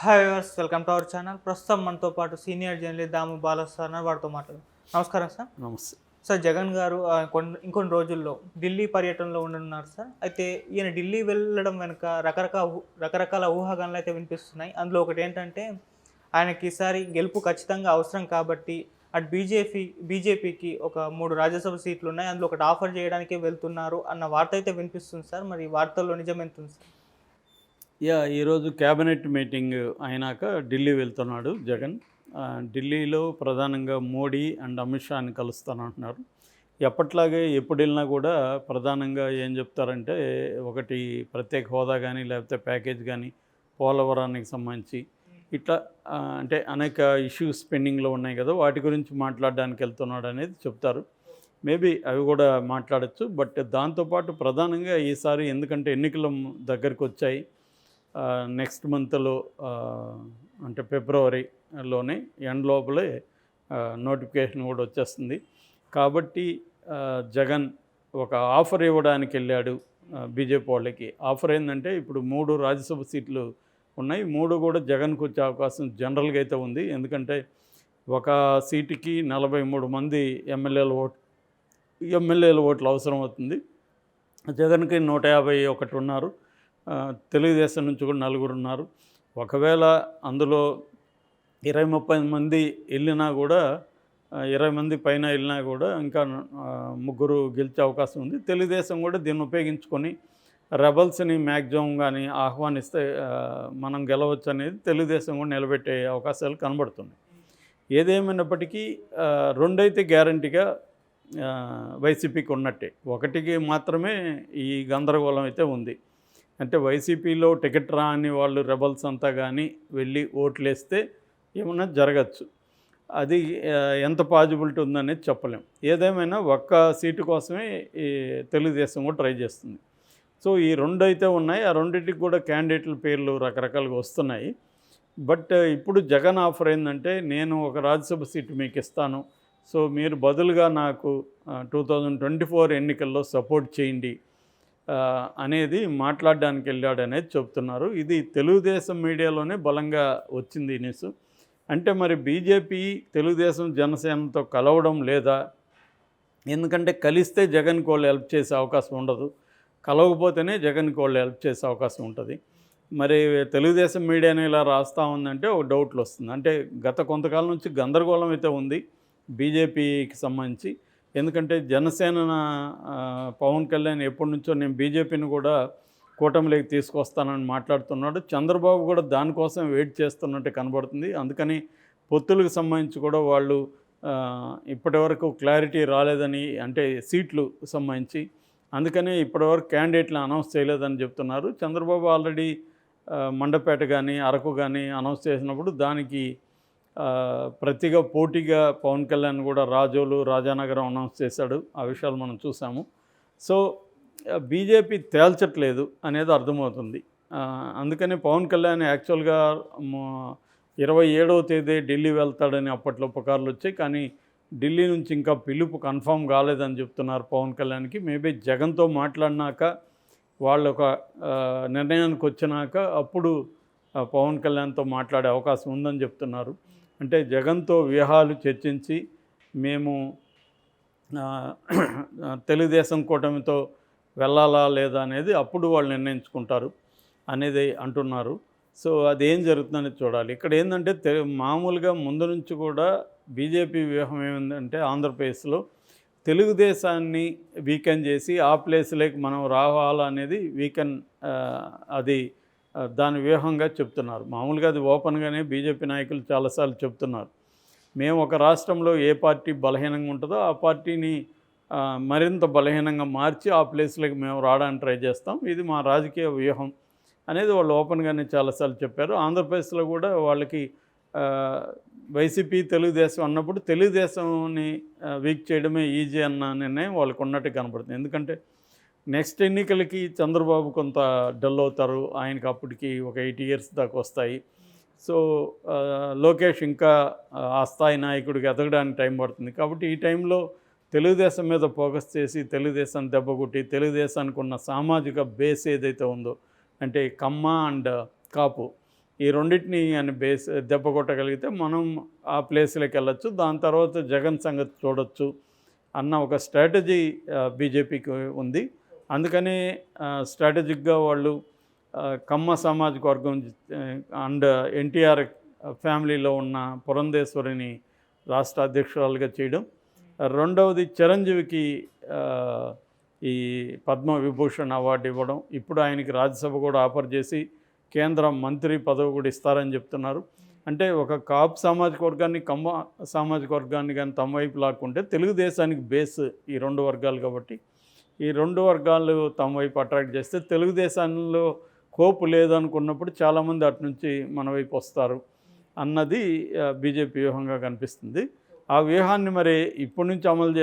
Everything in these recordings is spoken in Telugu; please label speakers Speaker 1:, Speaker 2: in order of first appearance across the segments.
Speaker 1: Hi viewers, welcome to our channel. ప్రస్తుతం మనతో పాటు సీనియర్ జర్నలిస్ట్ దాము బాలా సార్ ఉన్నారు. వారితో మాట్లాడదాం. నమస్కారం సార్.
Speaker 2: నమస్తే.
Speaker 1: సార్, జగన్ గారు ఇంకొన్ని రోజుల్లో ఢిల్లీ పర్యటనలో ఉండనున్నారు సార్. అయితే ఈయన ఢిల్లీ వెళ్ళడం వెనుక రకరకాల ఊహాగానాలు అయితే వినిపిస్తున్నాయి. అందులో ఒకటి ఏంటంటే, ఆయనకి ఈసారి గెలుపు ఖచ్చితంగా అవసరం కాబట్టి అటు బీజేపీకి ఒక 3 రాజ్యసభ సీట్లు ఉన్నాయి, అందులో ఒకటి ఆఫర్ చేయడానికే వెళ్తున్నారు అన్న వార్త అయితే వినిపిస్తుంది సార్. మరి ఈ వార్తల్లో నిజం ఎంత ఉంది సార్?
Speaker 2: ఈరోజు క్యాబినెట్ మీటింగ్ అయినాక ఢిల్లీ వెళ్తున్నాడు జగన్. ఢిల్లీలో ప్రధానంగా మోడీ అండ్ అమిత్ షాని కలుస్తానంటున్నారు. ఎప్పట్లాగే ఎప్పుడు వెళ్ళినా కూడా ప్రధానంగా ఏం చెప్తారంటే, ఒకటి ప్రత్యేక హోదా కానీ లేకపోతే ప్యాకేజ్ కానీ, పోలవరానికి సంబంధించి ఇట్లా అంటే అనేక ఇష్యూస్ పెండింగ్లో ఉన్నాయి కదా, వాటి గురించి మాట్లాడడానికి వెళ్తున్నాడు అనేది చెప్తారు. మేబీ అవి కూడా మాట్లాడచ్చు. బట్ దాంతోపాటు ప్రధానంగా ఈసారి ఎందుకంటే ఎన్నికలు దగ్గరికి వచ్చాయి, నెక్స్ట్ మంత్లో అంటే ఫిబ్రవరిలోనే ఎండ్ లోపలే నోటిఫికేషన్ కూడా వచ్చేస్తుంది. కాబట్టి జగన్ ఒక ఆఫర్ ఇవ్వడానికి వెళ్ళాడు బీజేపీ వాళ్ళకి. ఆఫర్ ఏంటంటే, ఇప్పుడు 3 రాజ్యసభ సీట్లు ఉన్నాయి, 3 కూడా జగన్కు వచ్చే అవకాశం జనరల్గా అయితే ఉంది. ఎందుకంటే ఒక సీటుకి 43 మంది ఎమ్మెల్యేల ఓట్లు అవసరం అవుతుంది. జగన్కి 151 ఉన్నారు. తెలుగుదేశం నుంచి కూడా 4 ఉన్నారు. ఒకవేళ అందులో 20-30 మంది వెళ్ళినా కూడా, 20 మంది పైన వెళ్ళినా కూడా ఇంకా 3 గెలిచే అవకాశం ఉంది. తెలుగుదేశం కూడా దీన్ని ఉపయోగించుకొని రెబల్స్ని మ్యాక్సిమం కానీ ఆహ్వానిస్తే మనం గెలవచ్చు అనేది తెలుగుదేశం కూడా నిలబెట్టే అవకాశాలు కనబడుతున్నాయి. ఏదేమైనప్పటికీ 2 అయితే గ్యారంటీగా వైసీపీకి ఉన్నట్టే. 1కి మాత్రమే ఈ గందరగోళం అయితే ఉంది. అంటే వైసీపీలో టికెట్ రాని వాళ్ళు రెబల్స్ అంతా కానీ వెళ్ళి ఓట్లేస్తే ఏమన్నా జరగచ్చు. అది ఎంత పాజిబిలిటీ ఉందనేది చెప్పలేం. ఏదేమైనా ఒక్క సీటు కోసమే ఈ తెలుగుదేశం కూడా ట్రై చేస్తుంది. సో ఈ 2 అయితే ఉన్నాయి. ఆ రెండింటికి కూడా క్యాండిడేట్ల పేర్లు రకరకాలుగా వస్తున్నాయి. బట్ ఇప్పుడు జగన్ ఆఫర్ ఏంటంటే, నేను ఒక రాజ్యసభ సీటు మీకు ఇస్తాను, సో మీరు బదులుగా నాకు 2024 ఎన్నికల్లో సపోర్ట్ చేయండి అనేది మాట్లాడడానికి వెళ్ళాడనేది చెప్తున్నారు. ఇది తెలుగుదేశం మీడియాలోనే బలంగా వచ్చింది ఈ న్యూస్. అంటే మరి బీజేపీ తెలుగుదేశం జనసేనతో కలవడం లేదా? ఎందుకంటే కలిస్తే జగన్కి వాళ్ళు హెల్ప్ చేసే అవకాశం ఉండదు, కలవకపోతేనే జగన్కి వాళ్ళు హెల్ప్ చేసే అవకాశం ఉంటుంది. మరి తెలుగుదేశం మీడియాని ఇలా రాస్తూ ఉందంటే ఒక డౌట్లు వస్తుంది. అంటే గత కొంతకాలం నుంచి గందరగోళం అయితే ఉంది బీజేపీకి సంబంధించి. ఎందుకంటే జనసేన పవన్ కళ్యాణ్ ఎప్పటి నుంచో నేను బీజేపీని కూడా కూటమిలోకి తీసుకొస్తానని మాట్లాడుతున్నాడు. చంద్రబాబు కూడా దానికోసం వెయిట్ చేస్తున్నట్టు కనబడుతుంది. అందుకని పొత్తులకు సంబంధించి కూడా వాళ్ళు ఇప్పటివరకు క్లారిటీ రాలేదని, అంటే సీట్లు సంబంధించి, అందుకని ఇప్పటివరకు క్యాండిడేట్లను అనౌన్స్ చేయలేదని చెప్తున్నారు. చంద్రబాబు ఆల్రెడీ మండపేట కానీ అరకు కానీ అనౌన్స్ చేసినప్పుడు దానికి ప్రతిగా పోటీగా పవన్ కళ్యాణ్ కూడా రాజోలు, రాజానగరం అనౌన్స్ చేశాడు. ఆ విషయాలు మనం చూసాము. సో బీజేపీ తేల్చట్లేదు అనేది అర్థమవుతుంది. అందుకని పవన్ కళ్యాణ్ యాక్చువల్గా 27వ తేదీ ఢిల్లీ వెళ్తాడని అప్పట్లో పుకార్లు వచ్చాయి. కానీ ఢిల్లీ నుంచి ఇంకా పిలుపు కన్ఫర్మ్ కాలేదని చెప్తున్నారు పవన్ కళ్యాణ్కి. మేబీ జగన్తో మాట్లాడినాక, వాళ్ళు ఒక నిర్ణయానికి వచ్చినాక అప్పుడు పవన్ కళ్యాణ్తో మాట్లాడే అవకాశం ఉందని చెప్తున్నారు. అంటే జగన్తో వ్యూహాలు చర్చించి మేము తెలుగుదేశం కూటమితో వెళ్ళాలా లేదా అనేది అప్పుడు వాళ్ళు నిర్ణయించుకుంటారు అనేది అంటున్నారు. సో అదేం జరుగుతుందని చూడాలి. ఇక్కడ ఏంటంటే మామూలుగా ముందు నుంచి కూడా బీజేపీ వ్యూహం ఏమిందంటే, ఆంధ్రప్రదేశ్లో తెలుగుదేశాన్ని వీకెన్ చేసి ఆ ప్లేస్లోకి మనం రావాలనేది అది దాని వ్యూహంగా చెప్తున్నారు. మామూలుగా అది ఓపెన్గానే బీజేపీ నాయకులు చాలాసార్లు చెప్తున్నారు. మేము ఒక రాష్ట్రంలో ఏ పార్టీ బలహీనంగా ఉంటుందో ఆ పార్టీని మరింత బలహీనంగా మార్చి ఆ ప్లేస్లోకి మేము రావడానికి ట్రై చేస్తాం, ఇది మా రాజకీయ వ్యూహం అనేది వాళ్ళు ఓపెన్గానే చాలాసార్లు చెప్పారు. ఆంధ్రప్రదేశ్లో కూడా వాళ్ళకి వైసీపీ తెలుగుదేశం అన్నప్పుడు తెలుగుదేశంని వీక్ చేయడమే ఈజీ అన్న నిర్ణయం వాళ్ళకు ఉన్నట్టు కనబడుతుంది. ఎందుకంటే నెక్స్ట్ ఎన్నికలకి చంద్రబాబు కొంత డల్ అవుతారు, ఆయనకి అప్పటికి ఒక 8 ఇయర్స్ దాకా వస్తాయి. సో లోకేష్ ఇంకా ఆ స్థాయి నాయకుడికి ఎదగడానికి టైం పడుతుంది. కాబట్టి ఈ టైంలో తెలుగుదేశం మీద ఫోకస్ చేసి తెలుగుదేశాన్ని దెబ్బకొట్టి, తెలుగుదేశానికి ఉన్న సామాజిక బేస్ ఏదైతే ఉందో, అంటే కమ్మ అండ్ కాపు ఈ రెండింటిని అని దెబ్బ కొట్టగలిగితే మనం ఆ ప్లేస్లోకి వెళ్ళొచ్చు, దాని తర్వాత జగన్ సంగతి చూడొచ్చు అన్న ఒక స్ట్రాటజీ బీజేపీకి ఉంది. అందుకని స్ట్రాటజిక్గా వాళ్ళు కమ్మ సామాజిక వర్గం అండ్ ఎన్టీఆర్ ఫ్యామిలీలో ఉన్న పురంధేశ్వరిని రాష్ట్ర అధ్యక్షురాలుగా చేయడం, రెండవది చిరంజీవికి ఈ పద్మ విభూషణ్ అవార్డు ఇవ్వడం, ఇప్పుడు ఆయనకి రాజ్యసభ కూడా ఆఫర్ చేసి కేంద్ర మంత్రి పదవి కూడా ఇస్తారని చెప్తున్నారు. అంటే ఒక కాపు సామాజిక వర్గాన్ని కమ్మ సామాజిక వర్గాన్ని కానీ తమ వైపు లాక్కుంటే తెలుగుదేశానికి బేస్ ఈ రెండు వర్గాలు కాబట్టి ఈ రెండు వర్గాలు తమ వైపు అట్రాక్ట్ చేస్తే తెలుగుదేశంలో కోపు లేదనుకున్నప్పుడు చాలామంది అటు నుంచి మన వైపు వస్తారు అన్నది బీజేపీ వ్యూహంగా కనిపిస్తుంది. ఆ వ్యూహాన్ని మరి ఇప్పటి నుంచి అమలు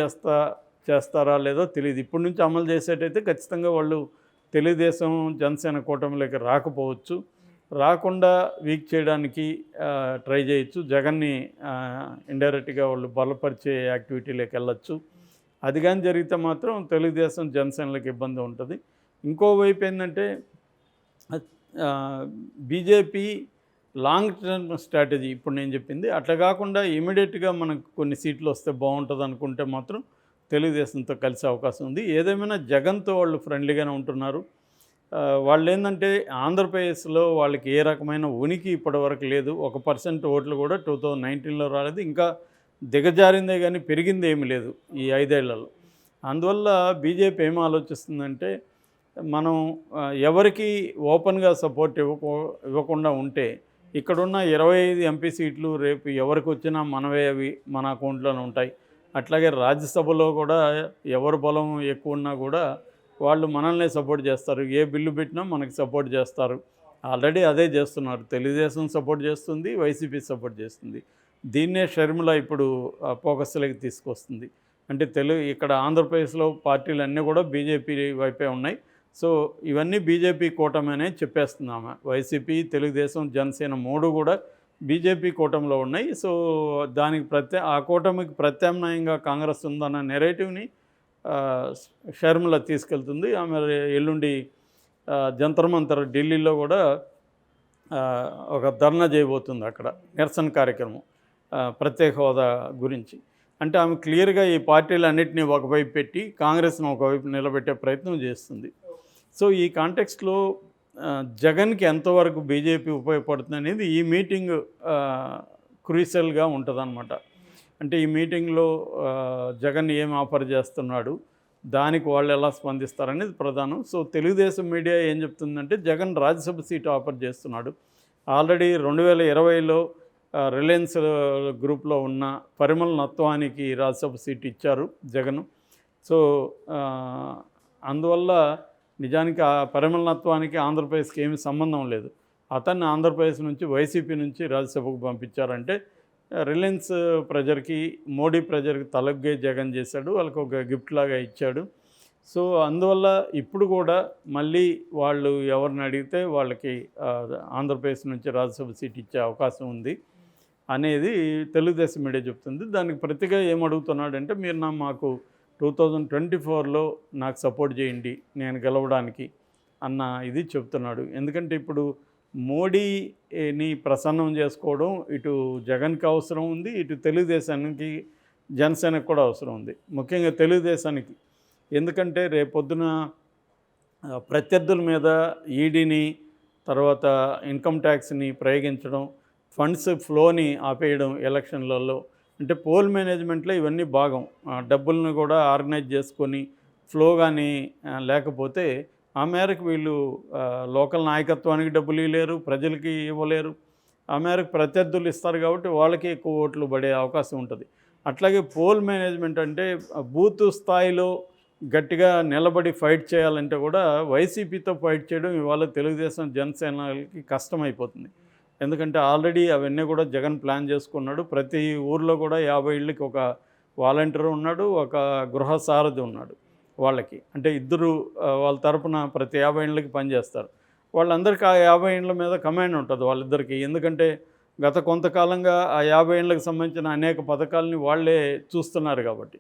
Speaker 2: చేస్తారా లేదో తెలియదు. ఇప్పటి నుంచి అమలు చేసేటైతే ఖచ్చితంగా వాళ్ళు తెలుగుదేశం జనసేన కూటమిలోకి రాకపోవచ్చు, రాకుండా వీక్ చేయడానికి ట్రై చేయొచ్చు, జగన్ని ఇండైరెక్ట్గా వాళ్ళు బలపరిచే యాక్టివిటీలోకి వెళ్ళచ్చు. అది కానీ జరిగితే మాత్రం తెలుగుదేశం జనసేనలకు ఇబ్బంది ఉంటుంది. ఇంకోవైపు ఏంటంటే బీజేపీ లాంగ్ టర్మ్ స్ట్రాటజీ ఇప్పుడు నేను చెప్పింది అట్లా కాకుండా ఇమీడియట్గా మనకు కొన్ని సీట్లు వస్తే బాగుంటుంది అనుకుంటే మాత్రం తెలుగుదేశంతో కలిసే అవకాశం ఉంది. ఏదేమైనా జగన్తో వాళ్ళు ఫ్రెండ్లీగానే ఉంటున్నారు. వాళ్ళు ఏంటంటే ఆంధ్రప్రదేశ్లో వాళ్ళకి ఏ రకమైన ఉనికి ఇప్పటివరకు లేదు. 1% ఓట్లు కూడా 2019లో రాలేదు, ఇంకా దిగజారిందే కానీ పెరిగింది ఏమీ లేదు ఈ 5 ఏళ్లలో. అందువల్ల బీజేపీ ఏం ఆలోచిస్తుందంటే మనం ఎవరికి ఓపెన్గా సపోర్ట్ ఇవ్వకుండా ఉంటే ఇక్కడున్న 25 ఎంపీ సీట్లు రేపు ఎవరికి వచ్చినా మనవే, అవి మన అకౌంట్లోనే ఉంటాయి. అట్లాగే రాజ్యసభలో కూడా ఎవరు బలం ఎక్కువ ఉన్నా కూడా వాళ్ళు మనల్నే సపోర్ట్ చేస్తారు, ఏ బిల్లు పెట్టినా మనకి సపోర్ట్ చేస్తారు. ఆల్రెడీ అదే చేస్తున్నారు. తెలుగుదేశం సపోర్ట్ చేస్తుంది, వైసీపీ సపోర్ట్ చేస్తుంది. దీన్నే షర్మిల ఇప్పుడు ఫోకస్లోకి తీసుకొస్తుంది. అంటే ఇక్కడ ఆంధ్రప్రదేశ్లో పార్టీలు అన్నీ కూడా బీజేపీ వైపే ఉన్నాయి. సో ఇవన్నీ బీజేపీ కూటమి అనే చెప్పేస్తున్నాము. వైసీపీ, తెలుగుదేశం, జనసేన 3 కూడా బీజేపీ కూటమిలో ఉన్నాయి. సో దానికి ఆ కూటమికి ప్రత్యామ్నాయంగా కాంగ్రెస్ ఉందన్న నెరేటివ్ని షర్మిల తీసుకెళ్తుంది. ఆమె ఎల్లుండి జంతర్ మంతర్ ఢిల్లీలో కూడా ఒక ధర్నా చేయబోతుంది, అక్కడ నిరసన కార్యక్రమం ప్రత్యేక హోదా గురించి. అంటే ఆమె క్లియర్గా ఈ పార్టీలన్నింటినీ ఒకవైపు పెట్టి కాంగ్రెస్ను ఒకవైపు నిలబెట్టే ప్రయత్నం చేస్తుంది. సో ఈ కాంటెక్స్ట్లో జగన్కి ఎంతవరకు బీజేపీ ఉపయోగపడుతుంది అనేది ఈ మీటింగ్ క్రూషియల్గా ఉంటుందన్నమాట. అంటే ఈ మీటింగ్లో జగన్ ఏం ఆఫర్ చేస్తున్నాడు, దానికి వాళ్ళు ఎలా స్పందిస్తారనేది ప్రధానం. సో తెలుగుదేశం మీడియా ఏం చెప్తుందంటే జగన్ రాజ్యసభ సీటు ఆఫర్ చేస్తున్నాడు. ఆల్రెడీ 2020లో రిలయన్స్ గ్రూప్లో ఉన్న పరిమళ నత్వానికి రాజ్యసభ సీటు ఇచ్చారు జగన్. సో అందువల్ల నిజానికి ఆ పరిమళ నత్వానికి ఆంధ్రప్రదేశ్కి ఏమీ సంబంధం లేదు. అతన్ని ఆంధ్రప్రదేశ్ నుంచి వైసీపీ నుంచి రాజ్యసభకు పంపించారంటే రిలయన్స్ ప్రజలకి, మోడీ ప్రజలకి తలగ్గే జగన్ చేశాడు, వాళ్ళకి ఒక గిఫ్ట్ లాగా ఇచ్చాడు. సో అందువల్ల ఇప్పుడు కూడా మళ్ళీ వాళ్ళు ఎవరిని అడిగితే వాళ్ళకి ఆంధ్రప్రదేశ్ నుంచి రాజ్యసభ సీట్ ఇచ్చే అవకాశం ఉంది అనేది తెలుగుదేశం మీడియా చెప్తుంది. దానికి ప్రతిగా ఏమడుగుతున్నాడంటే మీరు మాకు 2024లో నాకు సపోర్ట్ చేయండి నేను గెలవడానికి అన్న ఇది చెప్తున్నాడు. ఎందుకంటే ఇప్పుడు మోడీని ప్రసన్నం చేసుకోవడం ఇటు జగన్కి అవసరం ఉంది, ఇటు తెలుగుదేశానికి జనసేనకు కూడా అవసరం ఉంది. ముఖ్యంగా తెలుగుదేశానికి, ఎందుకంటే రేపొద్దున ప్రత్యర్థుల మీద ఈడీని, తర్వాత ఇన్కమ్ ట్యాక్స్ని ప్రయోగించడం, ఫండ్స్ ఫ్లోని ఆపేయడం ఎలక్షన్లలో, అంటే పోల్ మేనేజ్మెంట్లో ఇవన్నీ భాగం. డబ్బులను కూడా ఆర్గనైజ్ చేసుకొని ఫ్లో కానీ లేకపోతే ఆ మేరకు వీళ్ళు లోకల్ నాయకత్వానికి డబ్బులు ఇవ్వలేరు, ప్రజలకి ఇవ్వలేరు. ఆ మేరకు ప్రత్యర్థులు ఇస్తారు కాబట్టి వాళ్ళకి ఎక్కువ ఓట్లు పడే అవకాశం ఉంటుంది. అట్లాగే పోల్ మేనేజ్మెంట్ అంటే బూత్ స్థాయిలో గట్టిగా నిలబడి ఫైట్ చేయాలంటే కూడా వైసీపీతో ఫైట్ చేయడం ఇవాళ తెలుగుదేశం జనసేనకి కష్టమైపోతుంది. ఎందుకంటే ఆల్రెడీ అవన్నీ కూడా జగన్ ప్లాన్ చేసుకున్నాడు. ప్రతి ఊర్లో కూడా 50 ఇళ్ళకి ఒక వాలంటీర్ ఉన్నాడు, ఒక గృహ సారథి ఉన్నాడు వాళ్ళకి. అంటే ఇద్దరు వాళ్ళ తరపున ప్రతి 50 ఇళ్ళకి పనిచేస్తారు. వాళ్ళందరికీ ఆ 50 ఇళ్ళ మీద కమాండ్ ఉంటుంది వాళ్ళిద్దరికీ. ఎందుకంటే గత కొంతకాలంగా ఆ 50 ఇళ్ళకి సంబంధించిన అనేక పథకాలని వాళ్ళే చూస్తున్నారు కాబట్టి.